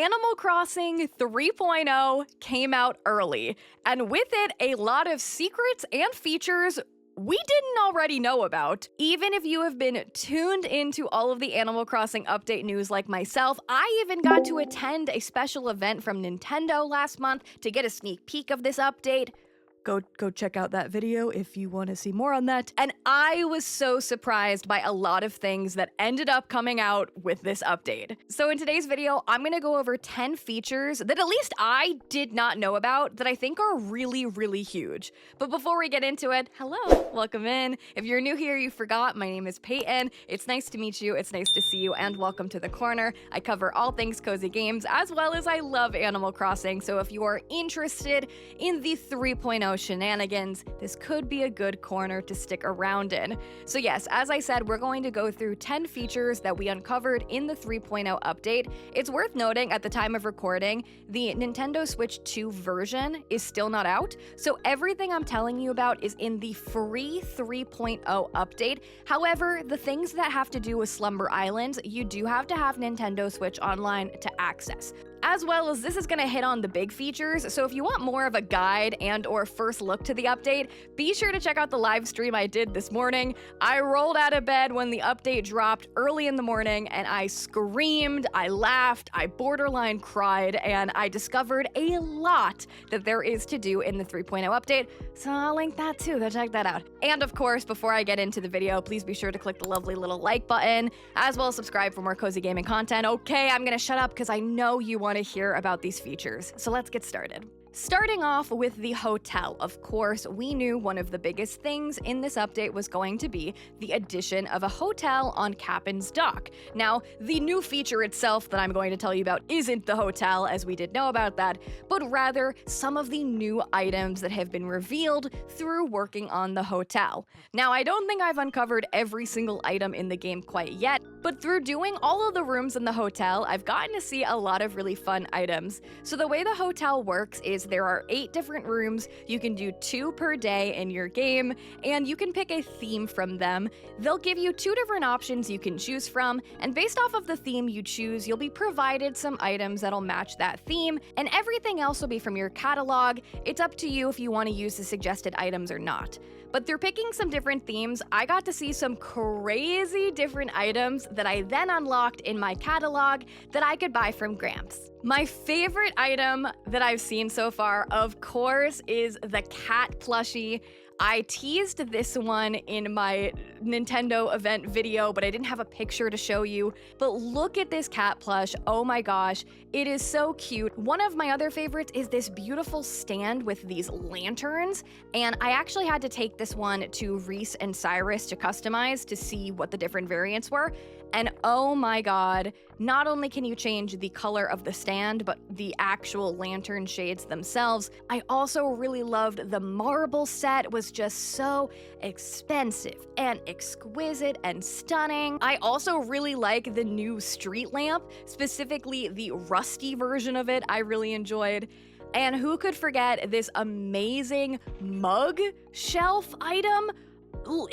Animal Crossing 3.0 came out early, and with it, a lot of secrets and features we didn't already know about. Even if you have been tuned into all of the Animal Crossing update news like myself, I even got to attend a special event from Nintendo last month to get a sneak peek of this update. Go check out that video if you want to see more on that. And I was so surprised by a lot of things that ended up coming out with this update. So in today's video, I'm going to go over 10 features that at least I did not know about that I think are really, really huge. But before we get into it, hello, welcome in. If you're new here, you forgot, my name is Payton. It's nice to meet you, it's nice to see you, and welcome to the corner. I cover all things cozy games, as well as I love Animal Crossing, so if you are interested in the 3.0 shenanigans, this could be a good corner to stick around in. So yes, as I said, we're going to go through 10 features that we uncovered in the 3.0 update. It's worth noting at the time of recording, the Nintendo Switch 2 version is still not out, so everything I'm telling you about is in the free 3.0 update. However, the things that have to do with Slumber Island, you do have to have Nintendo Switch Online to access. As well as this is going to hit on the big features, so if you want more of a guide and or first look to the update, be sure to check out the live stream I did this morning. I rolled out of bed when the update dropped early in the morning, and I screamed, I laughed, I borderline cried, and I discovered a lot that there is to do in the 3.0 update, so I'll link that too, go check that out. And of course, before I get into the video, please be sure to click the lovely little like button, as well as subscribe for more cozy gaming content. Okay, I'm gonna shut up because I know you want to hear about these features, so let's get started. Starting off with the hotel, of course, we knew one of the biggest things in this update was going to be the addition of a hotel on Captain's Dock. Now, the new feature itself that I'm going to tell you about isn't the hotel, as we did know about that, but rather some of the new items that have been revealed through working on the hotel. Now, I don't think I've uncovered every single item in the game quite yet, but through doing all of the rooms in the hotel, I've gotten to see a lot of really fun items. So the way the hotel works is there are 8 different rooms, you can do 2 per day in your game, and you can pick a theme from them. They'll give you 2 different options you can choose from, and based off of the theme you choose, you'll be provided some items that'll match that theme, and everything else will be from your catalog. It's up to you if you want to use the suggested items or not. But through picking some different themes, I got to see some crazy different items that I then unlocked in my catalog that I could buy from Gramps. My favorite item that I've seen so far, of course, is the cat plushie. I teased this one in my Nintendo event video, but I didn't have a picture to show you. But look at this cat plush. Oh my gosh, it is so cute. One of my other favorites is this beautiful stand with these lanterns, and I actually had to take this one to Reese and Cyrus to customize to see what the different variants were. And oh my god, not only can you change the color of the stand, but the actual lantern shades themselves. I also really loved the marble set. It was just so expensive and exquisite and stunning. I also really like the new street lamp, specifically the rusty version of it. I really enjoyed. And who could forget this amazing mug shelf item?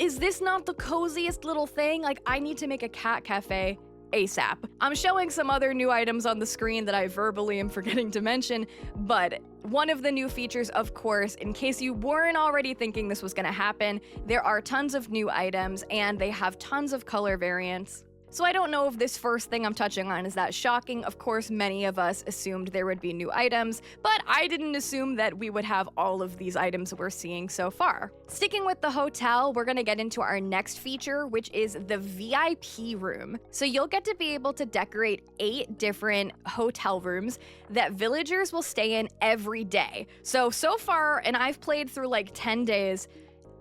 Is this not the coziest little thing? Like, I need to make a cat cafe ASAP. I'm showing some other new items on the screen that I verbally am forgetting to mention, but one of the new features, of course, in case you weren't already thinking this was gonna happen, there are tons of new items and they have tons of color variants. So I don't know if this first thing I'm touching on is that shocking. Of course, many of us assumed there would be new items, but I didn't assume that we would have all of these items we're seeing so far. Sticking with the hotel, we're gonna get into our next feature, which is the VIP room. So you'll get to be able to decorate 8 different hotel rooms that villagers will stay in every day. So far, and I've played through like 10 days,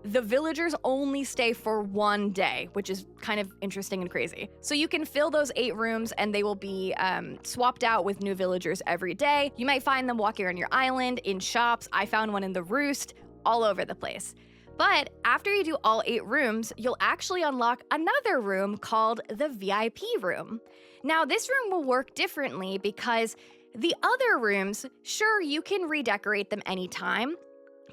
the villagers only stay for 1 day, which is kind of interesting and crazy. So you can fill those 8 rooms and they will be swapped out with new villagers every day. You might find them walking around your island, in shops. I found one in the Roost, all over the place. But after you do all 8 rooms, you'll actually unlock another room called the VIP room. Now, this room will work differently because the other rooms, sure, you can redecorate them anytime,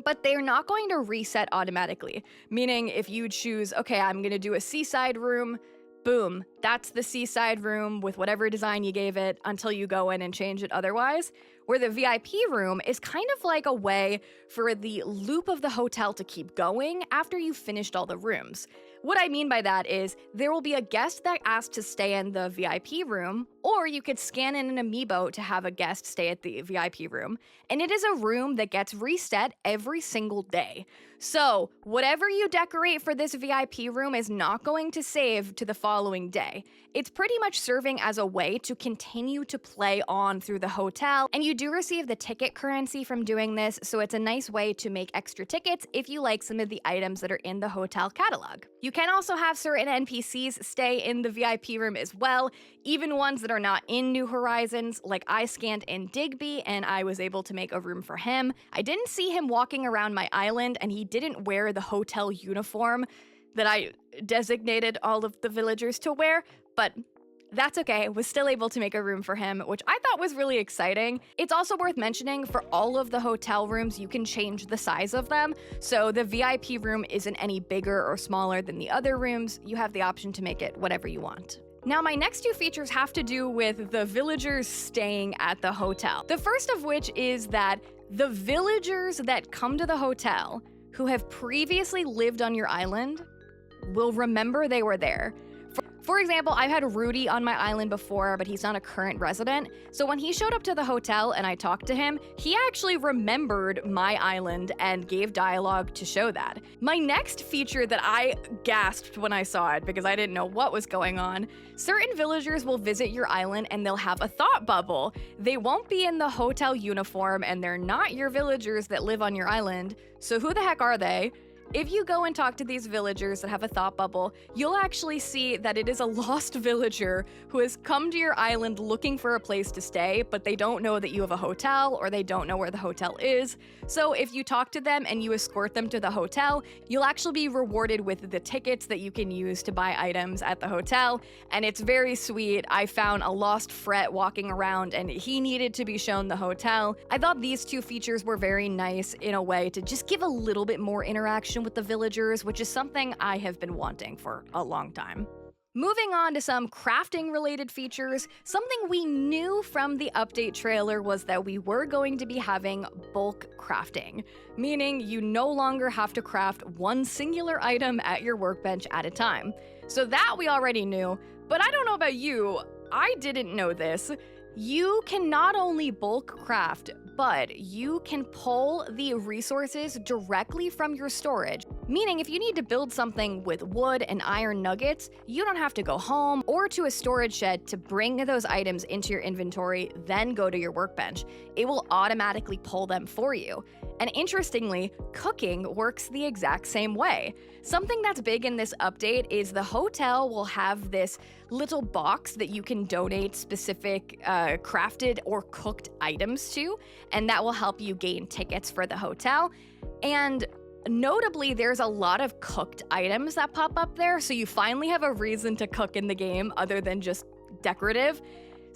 but they're not going to reset automatically. Meaning if you choose, okay, I'm gonna do a seaside room, boom, that's the seaside room with whatever design you gave it until you go in and change it otherwise. Where the VIP room is kind of like a way for the loop of the hotel to keep going after you've finished all the rooms. What I mean by that is there will be a guest that asks to stay in the VIP room, or you could scan in an amiibo to have a guest stay at the VIP room, and it is a room that gets reset every single day. So, whatever you decorate for this VIP room is not going to save to the following day. It's pretty much serving as a way to continue to play on through the hotel, and you do receive the ticket currency from doing this, so it's a nice way to make extra tickets if you like some of the items that are in the hotel catalog. You can also have certain NPCs stay in the VIP room as well, even ones that are not in New Horizons. Like I scanned in Digby and I was able to make a room for him. I didn't see him walking around my island and he didn't wear the hotel uniform that I designated all of the villagers to wear, but that's okay, was still able to make a room for him, which I thought was really exciting. It's also worth mentioning, for all of the hotel rooms, you can change the size of them, so the VIP room isn't any bigger or smaller than the other rooms. You have the option to make it whatever you want. Now, my next two features have to do with the villagers staying at the hotel. The first of which is that the villagers that come to the hotel who have previously lived on your island will remember they were there. For example, I've had Rudy on my island before, but he's not a current resident. So when he showed up to the hotel and I talked to him, he actually remembered my island and gave dialogue to show that. My next feature that I gasped when I saw it because I didn't know what was going on, certain villagers will visit your island and they'll have a thought bubble. They won't be in the hotel uniform and they're not your villagers that live on your island. So who the heck are they? If you go and talk to these villagers that have a thought bubble, you'll actually see that it is a lost villager who has come to your island looking for a place to stay, but they don't know that you have a hotel or they don't know where the hotel is. So if you talk to them and you escort them to the hotel, you'll actually be rewarded with the tickets that you can use to buy items at the hotel, and it's very sweet. I found a lost Fret walking around and he needed to be shown the hotel. I thought these two features were very nice in a way to just give a little bit more interaction with the villagers, which is something I have been wanting for a long time. Moving on to some crafting related features, something we knew from the update trailer was that we were going to be having bulk crafting, meaning you no longer have to craft one singular item at your workbench at a time. So that we already knew, but I don't know about you, I didn't know this. You can not only bulk craft, but you can pull the resources directly from your storage. Meaning if you need to build something with wood and iron nuggets, you don't have to go home or to a storage shed to bring those items into your inventory, then go to your workbench. It will automatically pull them for you. And interestingly, cooking works the exact same way. Something that's big in this update is the hotel will have this little box that you can donate specific crafted or cooked items to, and that will help you gain tickets for the hotel. And notably, there's a lot of cooked items that pop up there, so you finally have a reason to cook in the game other than just decorative.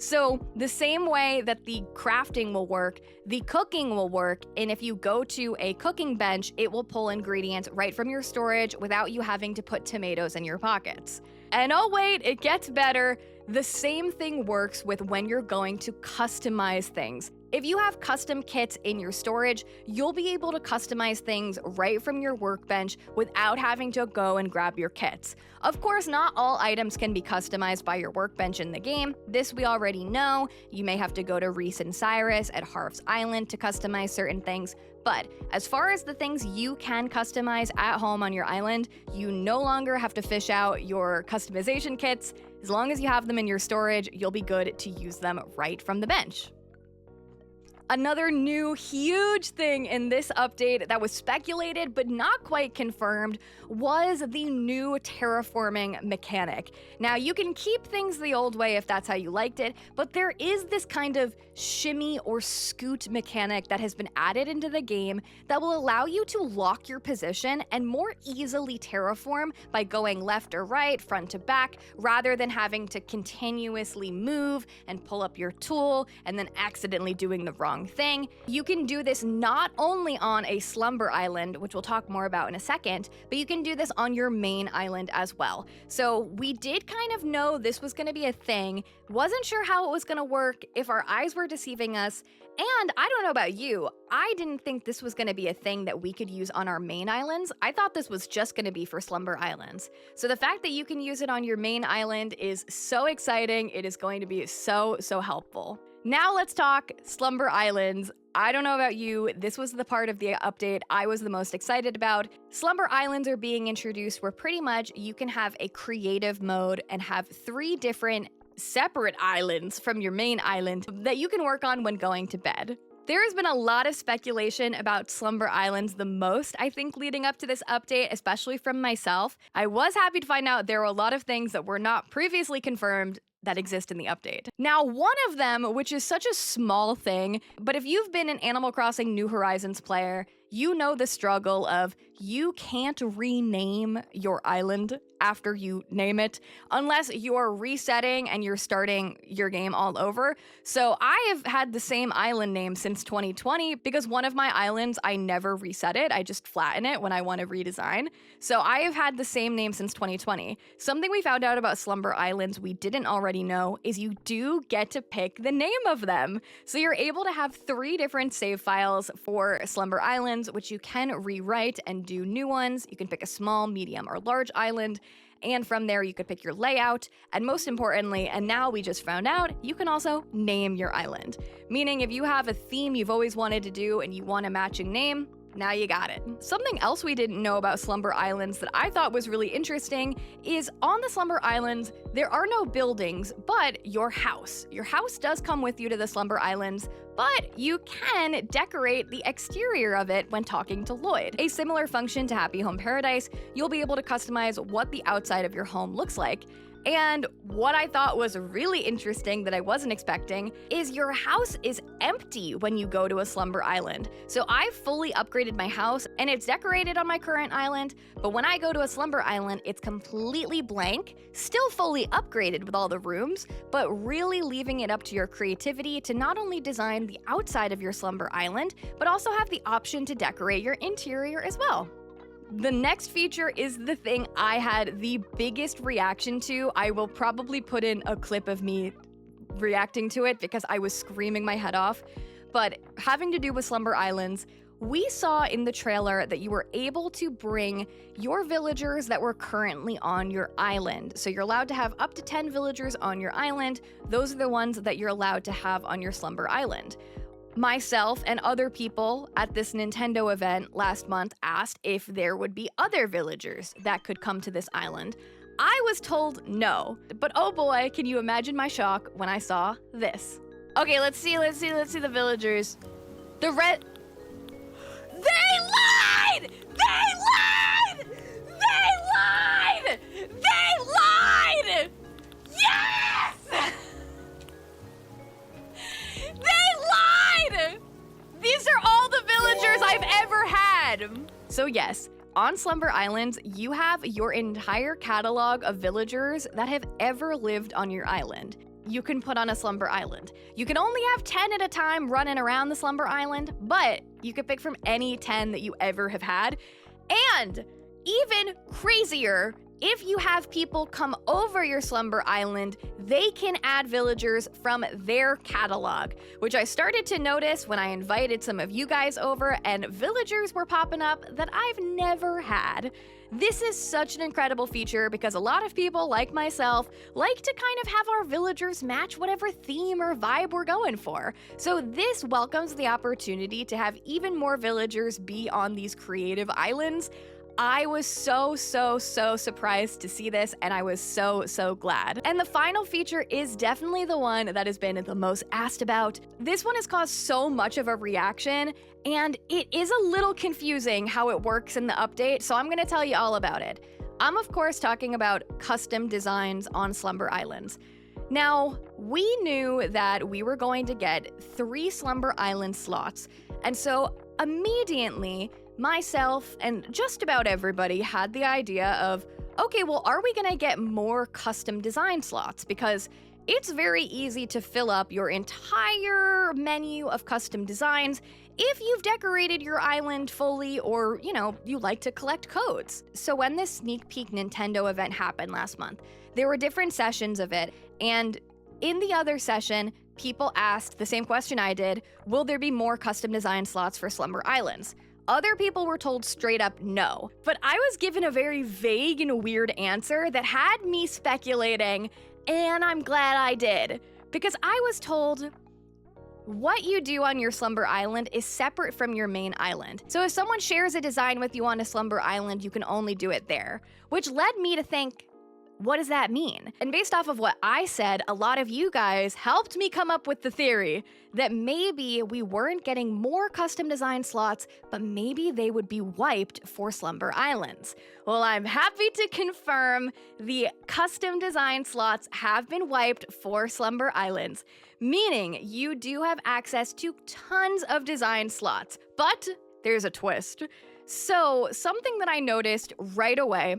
So the same way that the crafting will work, the cooking will work, and if you go to a cooking bench, it will pull ingredients right from your storage without you having to put tomatoes in your pockets. And oh wait, it gets better. The same thing works with when you're going to customize things. If you have custom kits in your storage, you'll be able to customize things right from your workbench without having to go and grab your kits. Of course, not all items can be customized by your workbench in the game. This we already know. You may have to go to Reese and Cyrus at Harv's Island to customize certain things. But as far as the things you can customize at home on your island, you no longer have to fish out your customization kits. As long as you have them in your storage, you'll be good to use them right from the bench. Another new huge thing in this update that was speculated but not quite confirmed was the new terraforming mechanic. Now, you can keep things the old way if that's how you liked it, but there is this kind of shimmy or scoot mechanic that has been added into the game that will allow you to lock your position and more easily terraform by going left or right, front to back, rather than having to continuously move and pull up your tool and then accidentally doing the wrong wrong thing. You can do this not only on a slumber island, which we'll talk more about in a second, but you can do this on your main island as well. So we did kind of know this was going to be a thing, wasn't sure how it was going to work, if our eyes were deceiving us, and I don't know about you, I didn't think this was going to be a thing that we could use on our main islands. I thought this was just going to be for slumber islands. So the fact that you can use it on your main island is so exciting. It is going to be so helpful. Now let's talk slumber islands. I don't know about you, this was the part of the update I was the most excited about. Slumber islands are being introduced where pretty much you can have a creative mode and have 3 different separate islands from your main island that you can work on when going to bed. There has been a lot of speculation about slumber islands, the most, I think, leading up to this update, especially from myself. I was happy to find out there were a lot of things that were not previously confirmed that exist in the update. Now, one of them, which is such a small thing, but if you've been an Animal Crossing New Horizons player, you know the struggle of you can't rename your island after you name it unless you're resetting and you're starting your game all over. So I have had the same island name since 2020 because one of my islands, I never reset it. I just flatten it when I want to redesign. So I have had the same name since 2020. Something we found out about Slumber Islands we didn't already know is you do get to pick the name of them. So you're able to have 3 different save files for Slumber Islands, which you can rewrite and do new ones. You can pick a small, medium, or large island, and from there you could pick your layout, and most importantly, and now we just found out, you can also name your island. Meaning if you have a theme you've always wanted to do and you want a matching name, now you got it. Something else we didn't know about Slumber Islands that I thought was really interesting is on the Slumber Islands, there are no buildings, but your house. Your house does come with you to the Slumber Islands, but you can decorate the exterior of it when talking to Lloyd. A similar function to Happy Home Paradise, you'll be able to customize what the outside of your home looks like. And what I thought was really interesting that I wasn't expecting is your house is empty when you go to a Slumber Island. So I've fully upgraded my house and it's decorated on my current island, but when I go to a Slumber Island, it's completely blank, still fully upgraded with all the rooms, but really leaving it up to your creativity to not only design the outside of your Slumber Island, but also have the option to decorate your interior as well. The next feature is the thing I had the biggest reaction to. I will probably put in a clip of me reacting to it because I was screaming my head off. But having to do with Slumber Islands, we saw in the trailer that you were able to bring your villagers that were currently on your island. So you're allowed to have up to 10 villagers on your island. Those are the ones that you're allowed to have on your Slumber Island. Myself and other people at this Nintendo event last month asked if there would be other villagers that could come to this island. I was told no, but oh boy, can you imagine my shock when I saw this. Okay, let's see the villagers. The red... They lied! They lied! They lied! They lied! Yes! They lied! These are all the villagers I've ever had! So yes, on Slumber Islands, you have your entire catalog of villagers that have ever lived on your island. You can put on a Slumber Island. You can only have 10 at a time running around the Slumber Island, but you could pick from any 10 that you ever have had. And even crazier, if you have people come over your Slumber Island, they can add villagers from their catalog, which I started to notice when I invited some of you guys over and villagers were popping up that I've never had. This is such an incredible feature because a lot of people, like myself, like to kind of have our villagers match whatever theme or vibe we're going for. So this welcomes the opportunity to have even more villagers be on these creative islands. I was so surprised to see this, and I was so glad. And the final feature is definitely the one that has been the most asked about. This one has caused so much of a reaction, and it is a little confusing how it works in the update, so I'm gonna tell you all about it. I'm of course talking about custom designs on Slumber Islands. Now, we knew that we were going to get 3 Slumber Island slots, and so immediately, myself and just about everybody had the idea of, okay, well, are we gonna get more custom design slots? Because It's very easy to fill up your entire menu of custom designs if you've decorated your island fully or, you like to collect codes. So when this sneak peek Nintendo event happened last month, there were different sessions of it, and in the other session, people asked the same question I did: will there be more custom design slots for Slumber Islands? Other people were told straight up no, but I was given a very vague and weird answer that had me speculating, and I'm glad I did, because I was told what you do on your Slumber Island is separate from your main island. So if someone shares a design with you on a Slumber Island, you can only do it there, which led me to think, what does that mean? And based off of what I said, a lot of you guys helped me come up with the theory that maybe we weren't getting more custom design slots, but maybe they would be wiped for Slumber Islands. Well, I'm happy to confirm the custom design slots have been wiped for Slumber Islands, meaning you do have access to tons of design slots, but there's a twist. So something that I noticed right away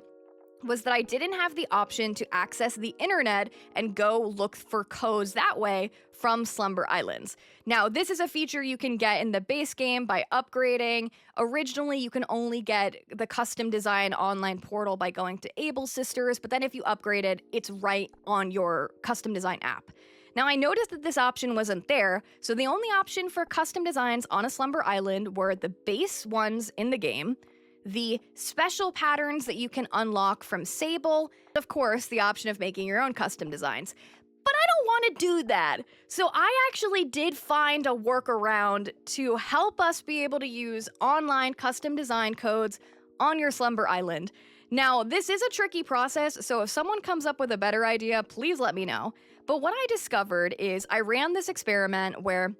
was that I didn't have the option to access the internet and go look for codes that way from Slumber Islands. Now, this is a feature you can get in the base game by upgrading. Originally, you can only get the custom design online portal by going to Able Sisters, but then if you upgrade it, it's right on your custom design app. Now, I noticed that this option wasn't there, so the only option for custom designs on a Slumber Island were the base ones in the game, the special patterns that you can unlock from Sable, of course, the option of making your own custom designs. But I don't want to do that. So I actually did find a workaround to help us be able to use online custom design codes on your Slumber Island. Now, this is a tricky process, so if someone comes up with a better idea, please let me know. But what I discovered is I ran this experiment where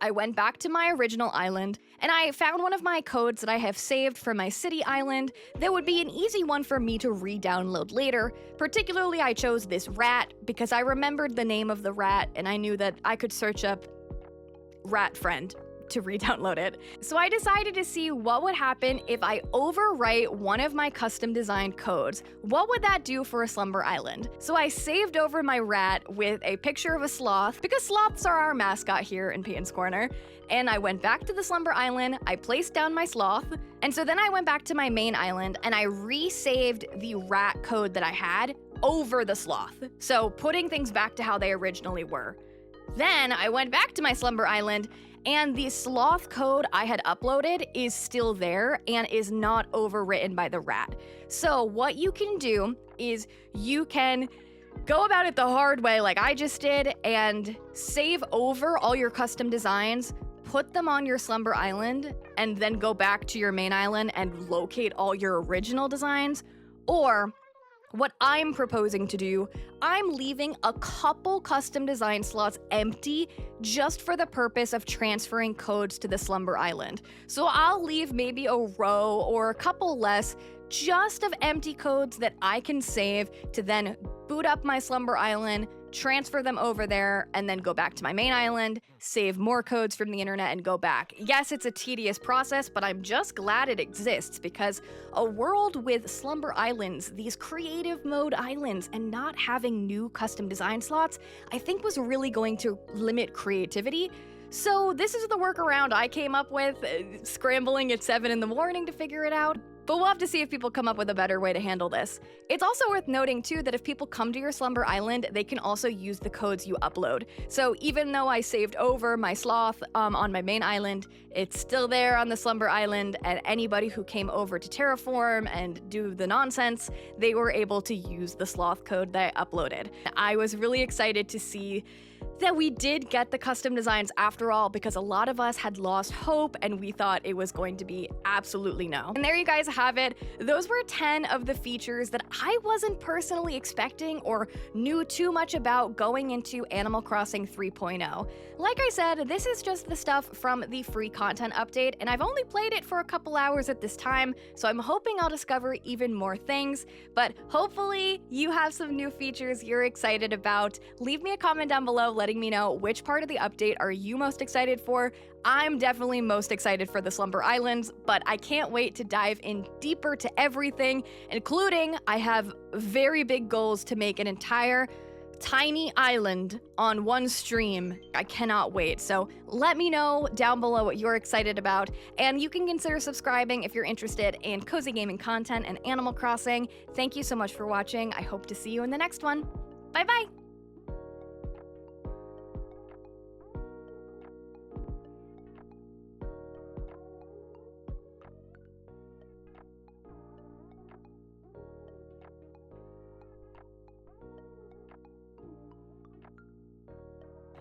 I went back to my original island, and I found one of my codes that I have saved for my city island that would be an easy one for me to re-download later. Particularly, I chose this rat because I remembered the name of the rat, and I knew that I could search up rat friend to re-download it. So I decided to see what would happen if I overwrite one of my custom designed codes. What would that do for a Slumber Island? So I saved over my rat with a picture of a sloth, because sloths are our mascot here in Payton'sCorner, and I went back to the Slumber Island, I placed down my sloth, and so then I went back to my main island and I re-saved the rat code that I had over the sloth. So putting things back to how they originally were. Then I went back to my Slumber Island, and the sloth code I had uploaded is still there and is not overwritten by the rat. So what you can do is you can go about it the hard way like I just did and save over all your custom designs, put them on your Slumber Island, and then go back to your main island and locate all your original designs. Or what I'm proposing to do, I'm leaving a couple custom design slots empty just for the purpose of transferring codes to the Slumber Island. So I'll leave maybe a row or a couple less just of empty codes that I can save to then boot up my Slumber Island, transfer them over there, and then go back to my main island, save more codes from the internet, and go back. Yes, it's a tedious process, but I'm just glad it exists, because a world with Slumber Islands, these creative mode islands, and not having new custom design slots, I think was really going to limit creativity. So this is the workaround I came up with, scrambling at 7 in the morning to figure it out. But we'll have to see if people come up with a better way to handle this. It's also worth noting, too, that if people come to your Slumber Island, they can also use the codes you upload. So even though I saved over my sloth on my main island, it's still there on the Slumber Island, and anybody who came over to terraform and do the nonsense, they were able to use the sloth code that I uploaded. I was really excited to see that we did get the custom designs after all, because a lot of us had lost hope and we thought it was going to be absolutely no. And there you guys have it. Those were 10 of the features that I wasn't personally expecting or knew too much about going into Animal Crossing 3.0. Like I said, this is just the stuff from the free content update, and I've only played it for a couple hours at this time, so I'm hoping I'll discover even more things, but hopefully you have some new features you're excited about. Leave me a comment down below letting me know which part of the update are you most excited for. I'm definitely most excited for the Slumber Islands, but I can't wait to dive in deeper to everything, including I have very big goals to make an entire tiny island on one stream. I cannot wait. So let me know down below what you're excited about, and you can consider subscribing if you're interested in cozy gaming content and Animal Crossing. Thank you so much for watching. I hope to see you in the next one. Bye bye!